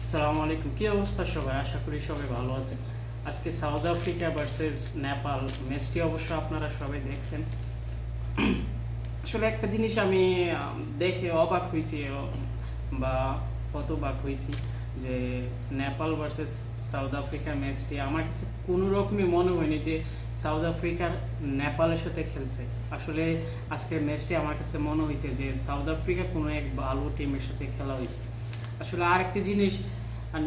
আসসালামু আলাইকুম। কি অবস্থা সবাই? আশা করি সবাই ভালো আছেন। আজকে সাউথ আফ্রিকা ভার্সেস নেপাল ম্যাচটি অবশ্য আপনারা সবাই দেখছেন। আসলে একটা জিনিস আমি দেখে অবাক হয়েছি বা হতবাক হয়েছি যে নেপাল ভার্সেস সাউথ আফ্রিকার ম্যাচটি আমার কাছে কোনো রকমই মনে হয়নি যে সাউথ আফ্রিকার নেপালের সাথে খেলছে। আসলে আজকের ম্যাচটি আমার কাছে মনে হয়েছে যে সাউথ আফ্রিকা কোনো এক ভালো টিমের সাথে খেলা হয়েছে। আসলে আরেকটি জিনিস,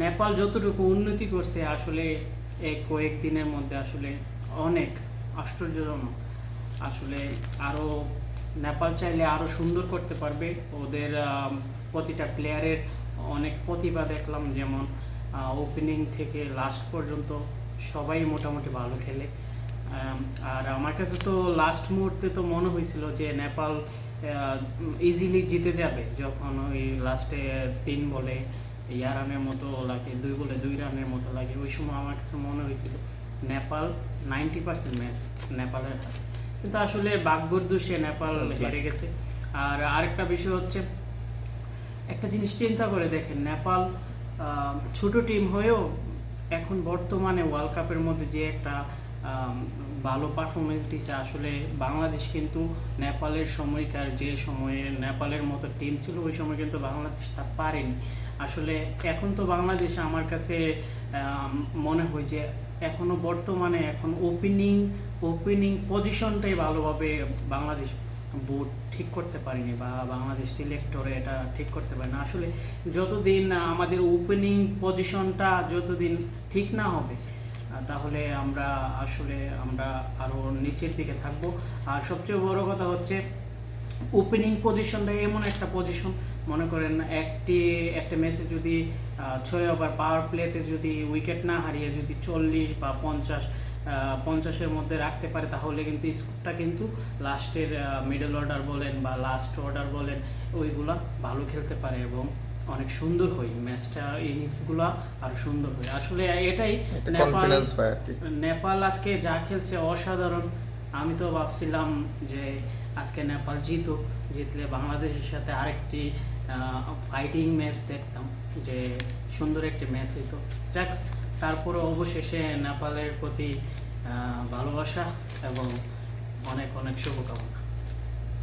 নেপাল যতটুকু উন্নতি করছে আসলে এই কয়েকদিনের মধ্যে আসলে অনেক আশ্চর্যজনক। আসলে আরও নেপাল চাইলে আরও সুন্দর করতে পারবে। ওদের প্রতিটা প্লেয়ারের অনেক প্রতিভা দেখলাম, যেমন ওপেনিং থেকে লাস্ট পর্যন্ত সবাই মোটামুটি ভালো খেলে। আর আমার কাছে তো লাস্ট মুহূর্তে তো মনে হয়েছিল যে নেপাল ইজিলি জিতে যাবে, যখন ওই লাস্টে 3 বলে রানের মতো লাগে, 2 বলে 2 রানের মতো লাগে, ওই সময় আমার কাছে মনে হয়েছিল নেপাল 90% ম্যাচ নেপালের হাতে। কিন্তু আসলে ভাগ্যের দোষে নেপাল হেরে গেছে। আর আরেকটা বিষয় হচ্ছে, একটা জিনিস চিন্তা করে দেখেন, নেপাল ছোট টিম হয়েও এখন বর্তমানে ওয়ার্ল্ড কাপের মধ্যে যে একটা ভালো পারফরমেন্স দিচ্ছে। আসলে বাংলাদেশ কিন্তু নেপালের সময়কার যে সময়ে নেপালের মতো টিম ছিল, ওই সময় কিন্তু বাংলাদেশ তা পারেনি। আসলে এখন তো বাংলাদেশ আমার কাছে মনে হয় যে এখনও বর্তমানে এখন ওপেনিং পজিশনটাই ভালোভাবে বাংলাদেশ বোর্ড ঠিক করতে পারিনি, বা বাংলাদেশ সিলেক্টরে এটা ঠিক করতে পারে না। আসলে যতদিন আমাদের ওপেনিং পজিশনটা যতদিন ঠিক না হবে, তাহলে আমরা আরও নিচের দিকে থাকবো। আর সবচেয়ে বড় কথা হচ্ছে, ওপেনিং পজিশনটা এমন একটা পজিশন, মনে করেন একটা ম্যাচে যদি 6 ওভার পাওয়ার প্লেতে যদি উইকেট না হারিয়ে যদি 40 বা 50-এর মধ্যে রাখতে পারে, তাহলে কিন্তু স্কোরটা কিন্তু লাস্টের মিডল অর্ডার বলেন বা লাস্ট অর্ডার বলেন, ওইগুলা ভালো খেলতে পারে এবং অনেক সুন্দর হয় ম্যাচটা, ইনিংসগুলো আরো সুন্দর হয়। আসলে এটাই নেপাল আজকে যা খেলছে অসাধারণ। আমি তো ভাবছিলাম যে আজকে নেপাল জিতলে বাংলাদেশের সাথে আরেকটি ফাইটিং ম্যাচ দেখতাম, যে সুন্দর একটি ম্যাচ হইতো। যাক, তারপরে অবশেষে নেপালের প্রতি ভালোবাসা এবং অনেক অনেক শুভকামনা।